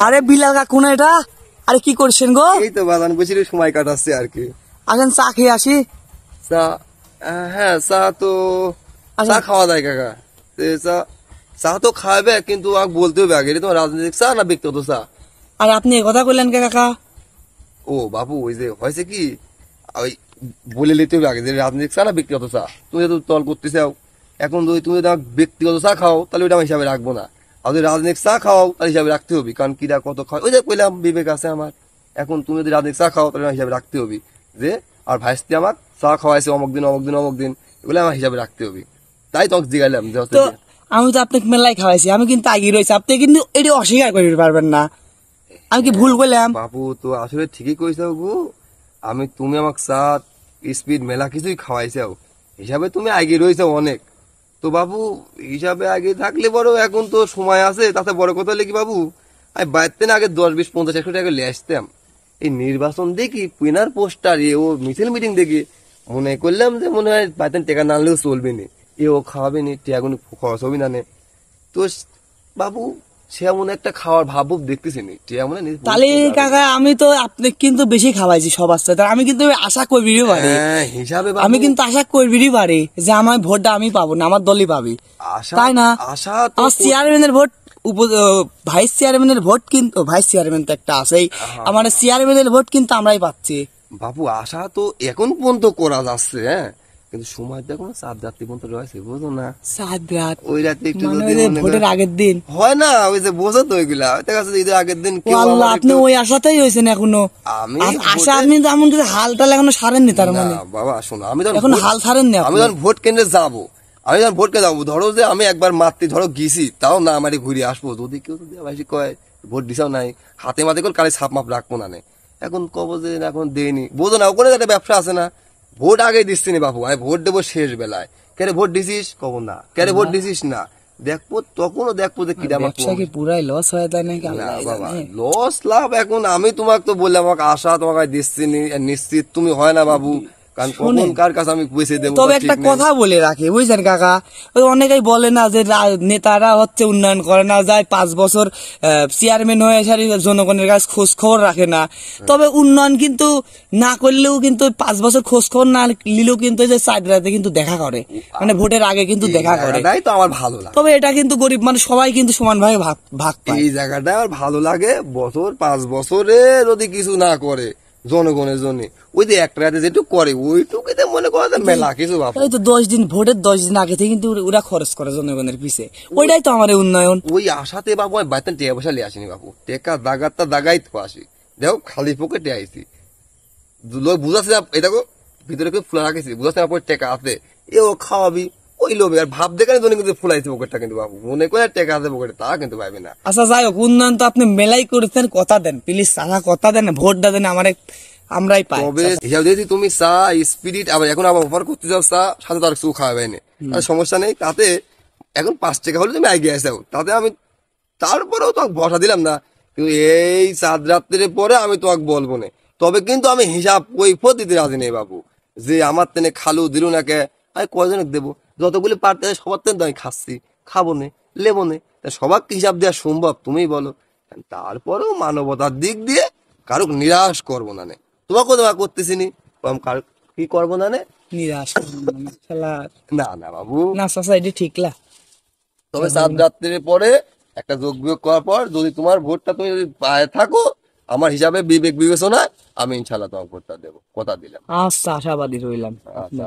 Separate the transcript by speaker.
Speaker 1: আরে বিলাল কাকু না এটা? আরে কি করছেন গো?
Speaker 2: এই তো বাজান বসে সময় কাটাচ্ছে আর কি।
Speaker 1: আসেন চা খেয়ে আসি।
Speaker 2: চা? হ্যাঁ চা তো চা খাওয়া যায় কাকা। চা চা তো খাবে কিন্তু বলতে হবে আগে তোমার রাজনৈতিক চা না ব্যক্তিগত চা?
Speaker 1: আর আপনি কথা বললেন কে কাকা?
Speaker 2: ও বাবু ওই যে হয়েছে কি ওই বলে নিতে হবে আগে যে রাজনৈতিক চা না ব্যক্তিগত চা। তুমি তো তল করতে চাও, এখন যদি তুমি ব্যক্তিগত চা খাও তাহলে ওইটা আমি হিসাবে রাখবো না, আর যদি রাজনৈতিক চা খাও তাহলে হিসাবে রাখতে হবে, কারণ কিরা কত খাও ওই যে কইলাম বিবেক আছে আমার। এখন তুমি যদি রাজনৈতিক চা খাও তাহলে হিসাবে রাখতে হবে যে আর ভাইস্তি আমার চা খাওয়াইছে অমুক দিন অমুক দিন অমুক দিন, এগুলো আমার হিসাবে রাখতে হবে। তাই তোমাকে জিগাইলাম যে
Speaker 1: তো আমি তো আপনাকে মেলাই খাওয়াইছি, আমি কিন্তু আগে রয়েছি, আপনি কিন্তু এটি অস্বীকার করতে পারবেন না। আমি কি ভুল করলাম?
Speaker 2: বাবু তো আসলে ঠিকই কইছো গো, তুমি আমাকে চা স্পিড মেলা কিছুই খাওয়াইছাও, হিসাবে তুমি আগে রয়েছো অনেক। তো বাবু হিসাবে আগে থাকলে বড়, এখন তো সময় আছে, তাতে বড় কথা হলে কি বাবু আমি বাড়তে না আগে 10, 20, 50, 100 টাকা নিয়ে আসতাম। এই নির্বাচন দেখি পিনার পোস্টার ও মিছিল মিটিং দেখি মনে করলাম যে মনে হয় বাড়তেন টাকা না আনলেও চলবে না, ও খাওয়াবে নি, টাকা কোনো খরচ হবে না। তো বাবু সে এমন একটা খাওয়ার ভাব দেখতেছি নি,
Speaker 1: তাহলে কাকা আমি তো আপনি কিন্তু বেশি খাওয়াইছি সবার সাথে, আমি কিন্তু আশা করবিরই পারি
Speaker 2: হিসাবে,
Speaker 1: আমি কিন্তু আশা করবিরই পারি যে আমার ভোটটা আমি পাবো না, আমার দলই পাবি, তাই না?
Speaker 2: আশা
Speaker 1: আমার চেয়ারম্যানের ভোট, ভাইস চেয়ারম্যানের ভোট কিন্তু, ভাইস চেয়ারম্যান তো একটা আছেই, আমার চেয়ারম্যানের ভোট কিন্তু আমরাই পাচ্ছি।
Speaker 2: বাবু আশা তো এখন পর্যন্ত করা যাচ্ছে, হ্যাঁ, কিন্তু সময় দেখো না 7 রাত্রি পর্যন্ত রয়েছে, বুঝো না?
Speaker 1: 7 রাত
Speaker 2: ওই রাতে একটু
Speaker 1: ভোটের আগের দিন
Speaker 2: হয় না, ওই যে বোঝো তো ওইগুলা ঈদের আগের দিন
Speaker 1: আল্লাহ, আপনি ওই আশাতেই হয়েছেন এখনো?
Speaker 2: আমি
Speaker 1: আশা আপনি এমন কিছু হালটাল এখনো সারেননি, তার মানে?
Speaker 2: বাবা শোনো, আমি
Speaker 1: এখন হাল ছাড়েননি,
Speaker 2: আমি যখন ভোট কেন্দ্রে যাবো, ধরো যে আমি একবার মারতে ধরো গেছি, তাও না আমারই ঘুরে আসবো, যদি কেউ যদি ভাই কয় ভোট দিছাও নাই, হাতে মাতে করে কালে ছাপ মাপ রাখবো না, এখন কব যে এখন দেয়নি, বোঝো না ওখানে একটা ব্যবসা আছে না, ভোট আগে দিচ্ছি না বাবু, আমি ভোট দেবো শেষ বেলায়, কেরে ভোট দিছিস কব না, কেরে ভোট দিছিস না, দেখবো তখনও দেখবো যে কিরা
Speaker 1: ব্যবসা কি পুরাই লস হয়ে যায় নাকি?
Speaker 2: না বাবা লস লাভ এখন আমি তোমাকে তো বললাম, আমাকে আশা তোমাকে দিচ্ছি নিশ্চিত তুমি হয় না বাবু, কারণ কখন কার কাছে আমি বেঁচে দেবো।
Speaker 1: তবে একটা কথা বলে রাখি বুঝছেন কাকা, অনেকেই বলে না যে নেতারা হচ্ছে উন্নয়ন করে না, যায় 5 বছর চেয়ারম্যান হয়ে সারি জনগণের কাছে খোঁজ খবর রাখে না, তবে উন্নয়ন কিন্তু না করলেও কিন্তু 5 বছর খোঁজ খবর না নিলেও কিন্তু যে 4 রাতে কিন্তু দেখা করে, মানে ভোটের আগে কিন্তু দেখা করে,
Speaker 2: তাই তো আমার ভালো লাগে।
Speaker 1: তবে এটা কিন্তু গরিব মানুষ সবাই কিন্তু সমানভাবে ভাগ পায়।
Speaker 2: এই জায়গাটা আমার ভালো লাগে, 5 বছরে যদি কিছু না করে জনগণের জন্য, ওই যে একটা রাতে যেটুকু করে ওইটুকুতে মনে করা যায় মেলা কিছু।
Speaker 1: ওই তো 10 দিন ভোটের 10 দিন আগে থেকে কিন্তু ওরা খরচ করে জনগণের পিছে, ওইটাই তো আমার উন্নয়ন।
Speaker 2: ওই আশাতে বাবু আমি বাড়িতে টেকা পয়সা লিয়ে আসিনি বাবু, টেকা দাগারটা দাগাই তো আসি, দেখো খালি পকেটে আইছি, লোক বুঝাচ্ছে না, এই দেখো ভিতরে কেউ ফুলা রাখেছি, বুঝাচ্ছে না টেকা আছে, ও খাওয়াবি ওই লোভে, আর ভাব দেখানে জন্য কিন্তু ফুলাইছে পকেটটা, কিন্তু বাবু মনে করে টেকা আছে পকেটে, তা কিন্তু পাইবে না।
Speaker 1: আচ্ছা যাই হোক, উন্নয়ন তো আপনি মেলাই করেছেন, কথা দেন প্লিজ, চাচা কথা দেন, ভোটটা দেন, আমার আমরাই পাই।
Speaker 2: তবে হিসাব যদি তুমি চা স্পিরিট আবার এখন আবার অফার করতে যাও, চা সাথে তার কিছু খাওয়াবে না, সমস্যা নেই, তাতে এখন 5 টাকা হলে তুমি এগিয়ে আসো, তাতে আমি তারপরেও তোমাকে ভরসা দিলাম না, কিন্তু এই 4 রাত্রের পরে আমি তোমাকে বলবো না, তবে কিন্তু আমি হিসাব কৈফিয়ত দিতে রাজি নেই বাবু, যে আমার তেনে খালু দিলু না কে, আমি কয়জনকে দেবো, যতগুলি পারতে সবার তেন তো আমি খাচ্ছি, খাবো না লেবো না, সবাক হিসাব দেওয়া সম্ভব তুমিই বলো? তারপরেও মানবতার দিক দিয়ে কারুক নিরাশ করবো না, তোমাকে করতেছি নি, কি করবো না
Speaker 1: নিরাশ
Speaker 2: না না বাবু
Speaker 1: না চাচা, এটি ঠিক না।
Speaker 2: তবে 7 রাত্রের পরে একটা যোগ বিয়োগ করার পর যদি তোমার ভোটটা তুমি যদি পায়ে থাকো, আমার হিসাবে বিবেক বিবেচনা আমি ইনশাল্লাহ তোমার ভোটটা দেবো, কথা দিলাম।
Speaker 1: আচ্ছা, আশাবাদী রইলাম।
Speaker 2: আচ্ছা।